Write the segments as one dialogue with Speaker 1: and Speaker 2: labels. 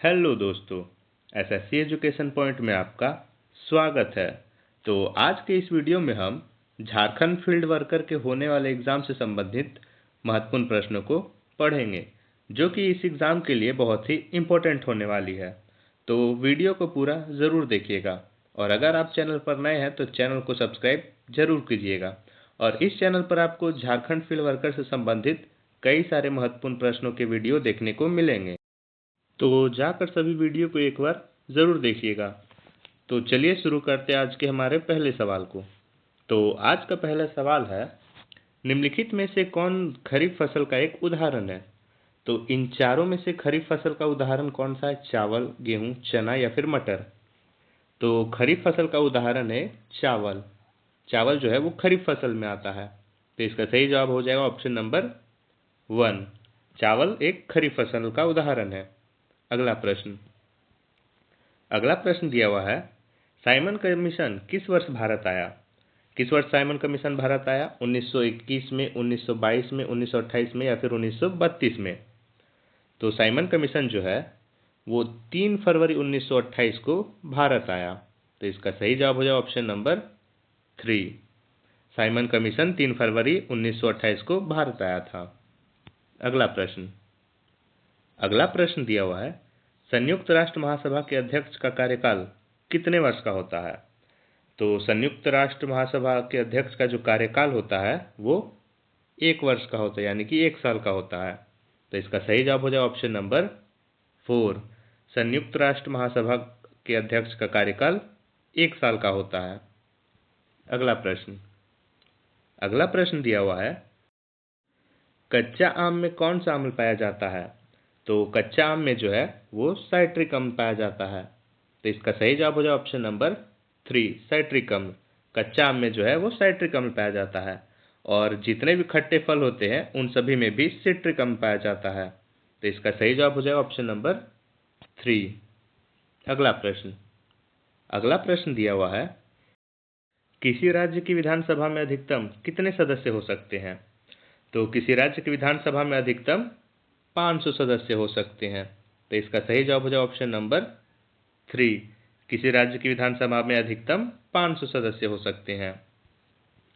Speaker 1: Hello दोस्तों, SSC education point में आपका स्वागत है। तो आज के इस वीडियो में हम झारखंड फील्ड वर्कर के होने वाले एग्ज़ाम से संबंधित महत्वपूर्ण प्रश्नों को पढ़ेंगे, जो कि इस एग्ज़ाम के लिए बहुत ही इम्पोर्टेंट होने वाली है। तो वीडियो को पूरा ज़रूर देखिएगा और अगर आप चैनल पर नए हैं तो चैनल को सब्सक्राइब ज़रूर कीजिएगा। और इस चैनल पर आपको झारखंड फील्ड वर्कर से संबंधित कई सारे महत्वपूर्ण प्रश्नों के वीडियो देखने को मिलेंगे। तो जाकर सभी वीडियो को एक बार ज़रूर देखिएगा। तो चलिए शुरू करते हैं आज के हमारे पहले सवाल को। तो आज का पहला सवाल है, निम्नलिखित में से कौन खरीफ फसल का एक उदाहरण है? तो इन चारों में से खरीफ फसल का उदाहरण कौन सा है? चावल, गेहूं, चना या फिर मटर? तो खरीफ फसल का उदाहरण है चावल। चावल जो है वो खरीफ फसल में आता है। तो इसका सही जवाब हो जाएगा ऑप्शन नंबर 1। चावल एक खरीफ फसल का उदाहरण है। अगला प्रश्न दिया हुआ है, साइमन कमीशन किस वर्ष भारत आया? किस वर्ष साइमन कमीशन भारत आया? 1921 में, 1922 में, 1928 में या फिर 1932 में? तो साइमन कमीशन जो है वो 3 फरवरी 1928 को भारत आया। तो इसका सही जवाब हो जाएगा ऑप्शन नंबर 3। साइमन कमीशन 3 फरवरी 1928 को भारत आया था। अगला प्रश्न दिया हुआ है, संयुक्त राष्ट्र महासभा के अध्यक्ष का कार्यकाल कितने वर्ष का होता है? तो संयुक्त राष्ट्र महासभा के अध्यक्ष का जो कार्यकाल होता है वो 1 वर्ष का होता है, यानी कि 1 साल का होता है। तो इसका सही जवाब हो जाए ऑप्शन नंबर 4। संयुक्त राष्ट्र महासभा के अध्यक्ष का कार्यकाल 1 साल का होता है। अगला प्रश्न दिया हुआ है, कच्चा आम में कौन सा अम्ल पाया जाता है? तो कच्चा आम में जो है वो साइट्रिक अम्ल पाया जाता है। तो इसका सही जवाब हो जाए ऑप्शन नंबर 3, साइट्रिक अम्ल। कच्चा आम में जो है वो साइट्रिक अम्ल पाया जाता है और जितने भी खट्टे फल होते हैं उन सभी में भी सिट्रिक अम्ल पाया जाता है। तो इसका सही जवाब हो जाएगा ऑप्शन नंबर 3। अगला प्रश्न दिया हुआ है, किसी राज्य की विधानसभा में अधिकतम कितने सदस्य हो सकते हैं? तो किसी राज्य की विधानसभा में अधिकतम 500 सदस्य हो सकते हैं। तो इसका सही जवाब हो जाए ऑप्शन नंबर 3। किसी राज्य की विधानसभा में अधिकतम 500 सदस्य हो सकते हैं।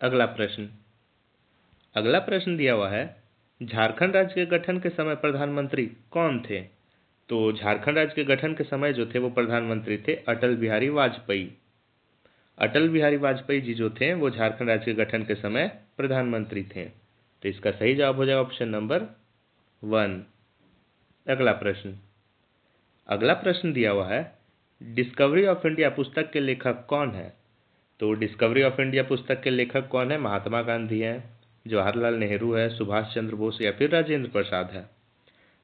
Speaker 1: अगला प्रश्न दिया हुआ है, झारखंड राज्य के गठन के समय प्रधानमंत्री कौन थे? तो झारखंड राज्य के गठन के समय जो थे वो प्रधानमंत्री थे अटल बिहारी वाजपेयी। अटल बिहारी वाजपेयी जी जो थे वो झारखंड राज्य के गठन के समय प्रधानमंत्री थे। तो इसका सही जवाब हो जाएगा ऑप्शन नंबर 1। अगला प्रश्न दिया हुआ है, डिस्कवरी ऑफ इंडिया पुस्तक के लेखक कौन है? तो डिस्कवरी ऑफ इंडिया पुस्तक के लेखक कौन है? महात्मा गांधी हैं, जवाहरलाल नेहरू है, सुभाष चंद्र बोस या फिर राजेंद्र प्रसाद है?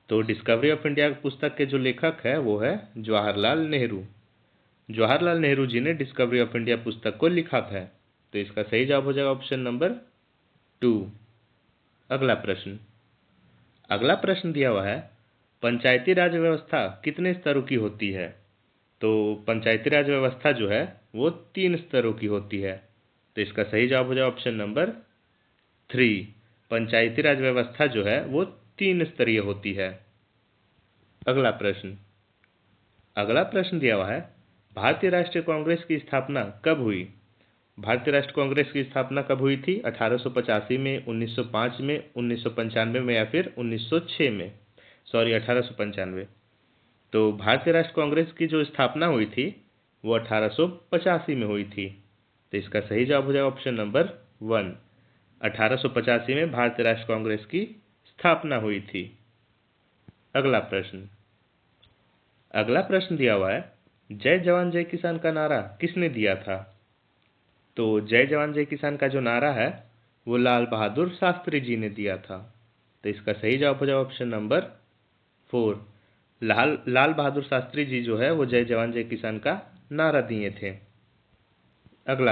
Speaker 1: तो डिस्कवरी ऑफ इंडिया पुस्तक के जो लेखक है वो है जवाहरलाल नेहरू। जवाहरलाल नेहरू जी ने डिस्कवरी ऑफ इंडिया पुस्तक को लिखा था। तो इसका सही जवाब हो जाएगा ऑप्शन नंबर 2। अगला प्रश्न दिया हुआ है, पंचायती राज व्यवस्था कितने स्तरों की होती है? तो पंचायती राज व्यवस्था जो है वो 3 स्तरों की होती है। तो इसका सही जवाब हो जाए ऑप्शन नंबर 3। पंचायती राज व्यवस्था जो है वो 3 स्तरीय होती है। अगला प्रश्न दिया हुआ है, भारतीय राष्ट्रीय कांग्रेस की स्थापना कब हुई? भारतीय राष्ट्रीय कांग्रेस की स्थापना कब हुई थी? 1885 में, 1905 में, 1995 में या फिर 1906 में? 1895। तो भारतीय राष्ट्रीय कांग्रेस की जो स्थापना हुई थी वो 1885 में हुई थी। तो इसका सही जवाब हो जाएगा ऑप्शन नंबर 1। 1885 में भारतीय राष्ट्रीय कांग्रेस की स्थापना हुई थी। अगला प्रश्न दिया हुआ है, जय जवान जय किसान का नारा किसने दिया था? तो जय जवान जय किसान का जो नारा है वो लाल बहादुर शास्त्री जी ने दिया था। तो इसका सही जवाब हो जाएगा ऑप्शन नंबर 4। लाल बहादुर शास्त्री जी जो है वो जय जवान जय किसान का नारा दिए थे। अगला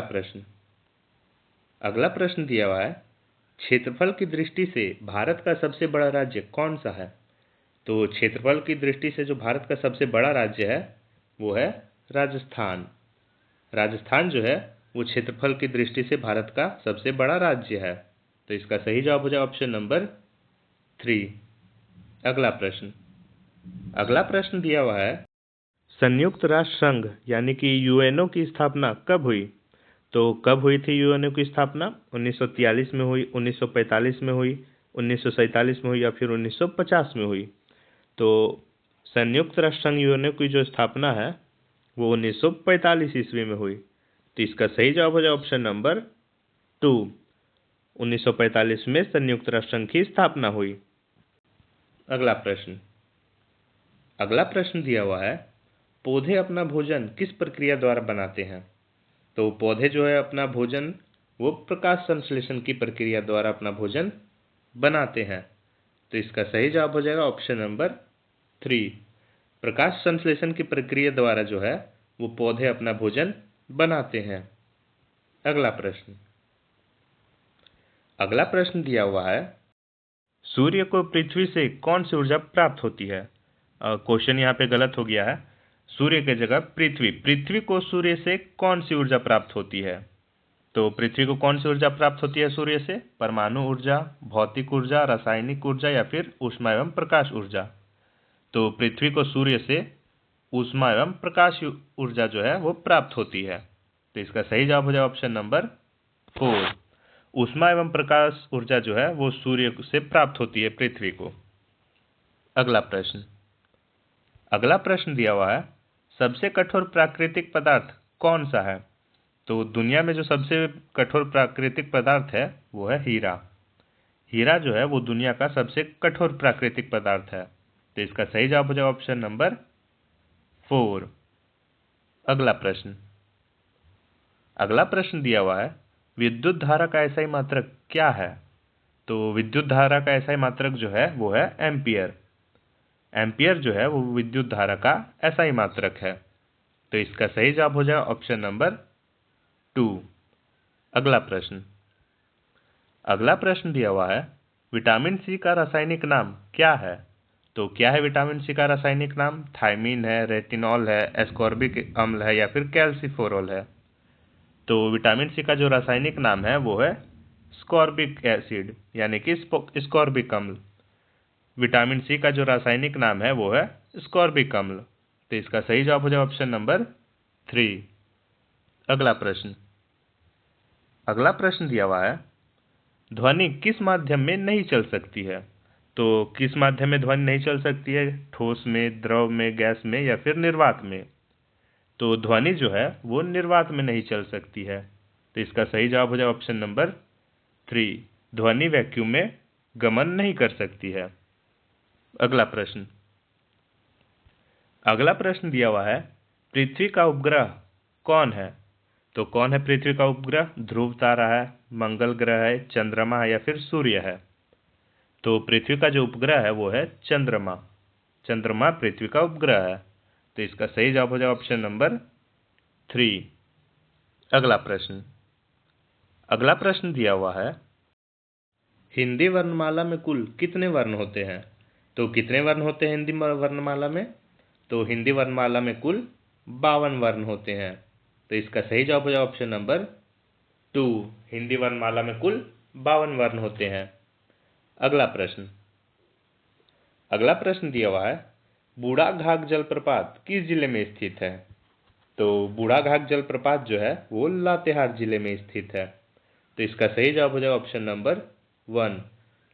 Speaker 1: प्रश्न दिया हुआ है, क्षेत्रफल की दृष्टि से भारत का सबसे बड़ा राज्य कौन सा है? तो क्षेत्रफल की दृष्टि से जो भारत का सबसे बड़ा राज्य है वो है राजस्थान। राजस्थान जो है वो क्षेत्रफल की दृष्टि से भारत का सबसे बड़ा राज्य है। तो इसका सही जवाब हो जाए ऑप्शन नंबर 3। अगला प्रश्न दिया हुआ है, संयुक्त राष्ट्र संघ यानी कि यूएनओ की स्थापना कब हुई? तो कब हुई थी यूएनओ की स्थापना? 1943 में हुई, 1945 में हुई, 1947 में हुई या फिर 1950 में हुई? तो संयुक्त राष्ट्र संघ यूएनओ की जो स्थापना है वो 1945 ईस्वी में हुई। तो इसका सही जवाब हो जाए ऑप्शन नंबर 2। 1945 में संयुक्त राष्ट्र संघ की स्थापना हुई। अगला प्रश्न दिया हुआ है, पौधे अपना भोजन किस प्रक्रिया द्वारा बनाते हैं? तो पौधे जो है अपना भोजन वो प्रकाश संश्लेषण की प्रक्रिया द्वारा अपना भोजन बनाते हैं। तो इसका सही जवाब हो जाएगा ऑप्शन नंबर 3। प्रकाश संश्लेषण की प्रक्रिया द्वारा जो है वो पौधे अपना भोजन बनाते हैं। अगला प्रश्न दिया हुआ है, सूर्य को पृथ्वी से कौन सी ऊर्जा प्राप्त होती है? क्वेश्चन यहाँ पे गलत हो गया है, सूर्य के जगह पृथ्वी को सूर्य से कौन सी ऊर्जा प्राप्त होती है? तो पृथ्वी को कौन सी ऊर्जा प्राप्त होती है सूर्य से? परमाणु ऊर्जा, भौतिक ऊर्जा, रासायनिक ऊर्जा या फिर ऊष्मा एवं प्रकाश ऊर्जा? तो पृथ्वी को सूर्य से ऊष्मा एवं प्रकाश ऊर्जा जो है वो प्राप्त होती है। तो इसका सही जवाब हो जाए ऑप्शन नंबर 4। ऊष्मा एवं प्रकाश ऊर्जा जो है वो सूर्य से प्राप्त होती है पृथ्वी को। अगला प्रश्न दिया हुआ है, सबसे कठोर प्राकृतिक पदार्थ कौन सा है? तो दुनिया में जो सबसे कठोर प्राकृतिक पदार्थ है वो है हीरा। हीरा जो है वो दुनिया का सबसे कठोर प्राकृतिक पदार्थ है। तो इसका सही जवाब हो जाए ऑप्शन नंबर 4। अगला प्रश्न दिया हुआ है, विद्युत धारा का एसआई मात्रक क्या है? तो विद्युत धारा का एसआई मात्रक जो है वो है एम्पियर। एम्पियर जो है वो विद्युत धारा का एसआई मात्रक है। तो इसका सही जवाब हो जाए ऑप्शन नंबर 2। अगला प्रश्न दिया हुआ है, विटामिन सी का रासायनिक नाम क्या है? तो क्या है विटामिन सी का रासायनिक नाम? थायमीन है, रेटिनॉल है, एस्कॉर्बिक अम्ल है या फिर कैल्सिफेरॉल है? तो विटामिन सी का जो रासायनिक नाम है वो है स्कॉर्बिक एसिड यानी कि स्कॉर्बिक अम्ल। विटामिन सी का जो रासायनिक नाम है वो है स्कॉर्बिक अम्ल। तो इसका सही जवाब हो जाए ऑप्शन नंबर 3। अगला प्रश्न दिया हुआ है, ध्वनि किस माध्यम में नहीं चल सकती है? तो किस माध्यम में ध्वनि नहीं चल सकती है? ठोस में, द्रव में, गैस में या फिर निर्वात में? तो ध्वनि जो है वो निर्वात में नहीं चल सकती है। तो इसका सही जवाब हो जाए ऑप्शन नंबर 3। ध्वनि वैक्यूम में गमन नहीं कर सकती है। अगला प्रश्न दिया हुआ है, पृथ्वी का उपग्रह कौन है? तो कौन है पृथ्वी का उपग्रह? ध्रुव तारा है, मंगल ग्रह है, चंद्रमा है या फिर सूर्य है? तो पृथ्वी का जो उपग्रह है वो है चंद्रमा। चंद्रमा पृथ्वी का उपग्रह है। तो इसका सही जवाब हो जाए ऑप्शन नंबर 3। अगला प्रश्न दिया हुआ है, हिंदी वर्णमाला में कुल कितने वर्ण होते हैं? तो कितने वर्ण होते हैं हिंदी वर्णमाला में? तो हिंदी वर्णमाला में कुल 52 वर्ण होते हैं। तो इसका सही जवाब हो जाए ऑप्शन नंबर 2। हिंदी वर्णमाला में कुल 52 वर्ण होते हैं। अगला प्रश्न दिया हुआ है, बूढ़ा घाघ जलप्रपात किस जिले में स्थित है? तो बूढ़ा घाघ जलप्रपात जो है वो लातेहार जिले में स्थित है। तो इसका सही जवाब हो जाएगा ऑप्शन नंबर 1।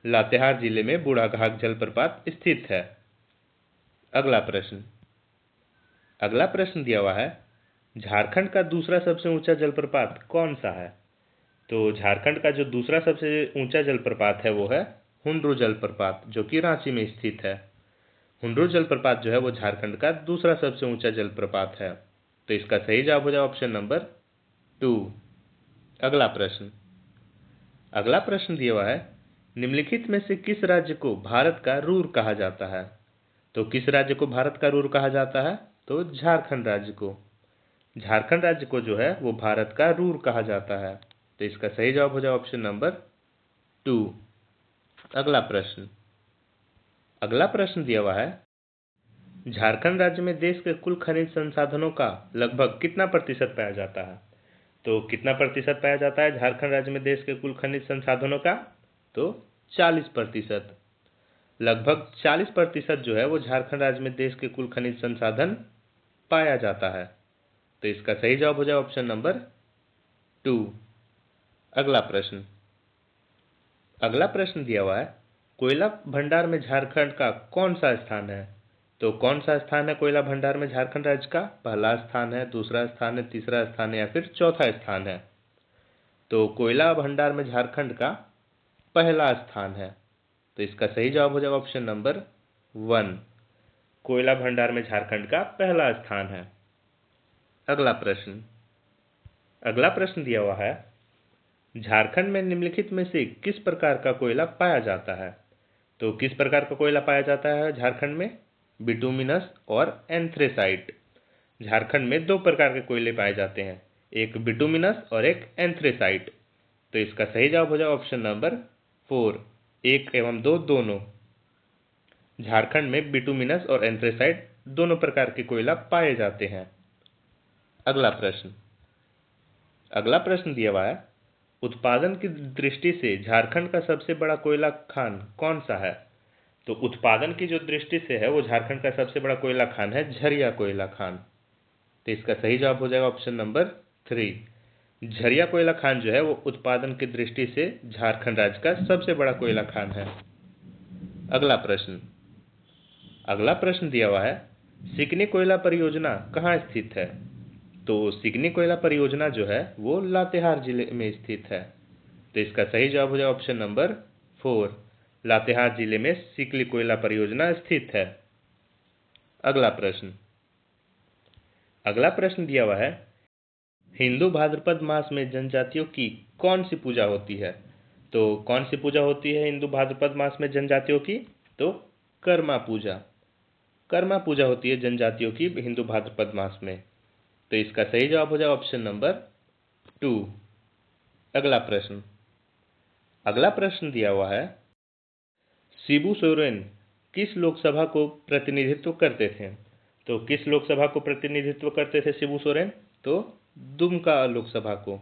Speaker 1: लातेहार जिले में बूढ़ा घाघ जलप्रपात स्थित है। अगला प्रश्न दिया हुआ है, झारखंड का दूसरा सबसे ऊंचा जलप्रपात कौन सा है? तो झारखंड का जो दूसरा सबसे ऊंचा जलप्रपात है वो है हुंड्रू जलप्रपात, जो कि रांची में स्थित है। हुंड्रू जलप्रपात जो है वो झारखंड का दूसरा सबसे ऊंचा जलप्रपात है। तो इसका सही जवाब हो जाए ऑप्शन नंबर 2। अगला प्रश्न दिया हुआ है, निम्नलिखित में से किस राज्य को भारत का रूर कहा जाता है? तो किस राज्य को भारत का रूर कहा जाता है? तो झारखंड राज्य को। झारखंड राज्य को जो है वो भारत का रूर कहा जाता है। तो इसका सही जवाब हो जाए ऑप्शन नंबर 2। अगला प्रश्न दिया हुआ है, झारखंड राज्य में देश के कुल खनिज संसाधनों का लगभग कितना प्रतिशत पाया जाता है? तो कितना प्रतिशत पाया जाता है झारखंड राज्य में देश के कुल खनिज संसाधनों का? तो 40%। लगभग 40% जो है वो झारखंड राज्य में देश के कुल खनिज संसाधन पाया जाता है। तो इसका सही जवाब हो जाए ऑप्शन नंबर 2। अगला प्रश्न दिया हुआ है, कोयला भंडार में झारखंड का कौन सा स्थान है? तो कौन सा स्थान है कोयला भंडार में झारखंड राज्य का? पहला स्थान है, दूसरा स्थान है, तीसरा स्थान है या फिर चौथा स्थान है? तो कोयला भंडार में झारखंड का पहला स्थान है। तो इसका सही जवाब हो जाएगा ऑप्शन नंबर 1। कोयला भंडार में झारखंड का पहला स्थान है। अगला प्रश्न दिया हुआ है, झारखंड में निम्नलिखित में से किस प्रकार का कोयला पाया जाता है? तो किस प्रकार का कोयला पाया जाता है झारखंड में? बिटुमिनस और एंथ्रेसाइट। झारखंड में 2 प्रकार के कोयले पाए जाते हैं, एक बिटुमिनस और एक एंथ्रेसाइट। तो इसका सही जवाब हो जाएगा ऑप्शन नंबर 4, 1 एवं 2 दोनों। झारखंड में बिटुमिनस और एंथ्रेसाइट दोनों प्रकार के कोयला पाए जाते हैं। अगला प्रश्न दिया हुआ है, उत्पादन की दृष्टि से झारखंड का सबसे बड़ा कोयला खान कौन सा है? तो उत्पादन की जो दृष्टि से है वो झारखंड का सबसे बड़ा कोयला खान है झरिया कोयला खान। तो इसका सही जवाब हो जाएगा ऑप्शन नंबर 3। झरिया कोयला खान जो है वो उत्पादन की दृष्टि से झारखंड राज्य का सबसे बड़ा कोयला खान है। अगला प्रश्न दिया हुआ है, सिकनी कोयला परियोजना कहाँ स्थित है? तो सिकनी कोयला परियोजना जो है वो लातेहार जिले में स्थित है। तो इसका सही जवाब हो जाएगा ऑप्शन नंबर 4, लातेहार जिले में सिकली कोयला परियोजना स्थित है। अगला प्रश्न दिया हुआ है, हिंदू भाद्रपद मास में जनजातियों की कौन सी पूजा होती है? तो कौन सी पूजा होती है हिंदू भाद्रपद मास में जनजातियों की? तो कर्मा पूजा होती है जनजातियों की हिंदू भाद्रपद मास में। तो इसका सही जवाब हो जाएगा ऑप्शन नंबर 2। अगला प्रश्न दिया हुआ है, शिबू सोरेन किस लोकसभा को प्रतिनिधित्व करते थे? तो किस लोकसभा को प्रतिनिधित्व करते थे शिबू सोरेन? तो दुमका लोकसभा को।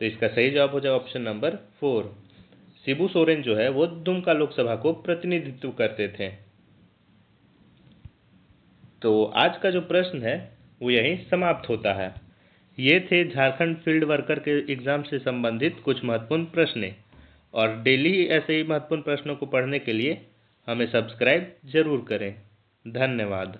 Speaker 1: तो इसका सही जवाब हो जाएगा ऑप्शन नंबर 4। शिबू सोरेन जो है वो दुमका लोकसभा को प्रतिनिधित्व करते थे। तो आज का जो प्रश्न है वो यहीं समाप्त होता है। ये थे झारखंड फील्ड वर्कर के एग्जाम से संबंधित कुछ महत्वपूर्ण प्रश्न, और डेली ऐसे ही महत्वपूर्ण प्रश्नों को पढ़ने के लिए हमें सब्सक्राइब जरूर करें। धन्यवाद।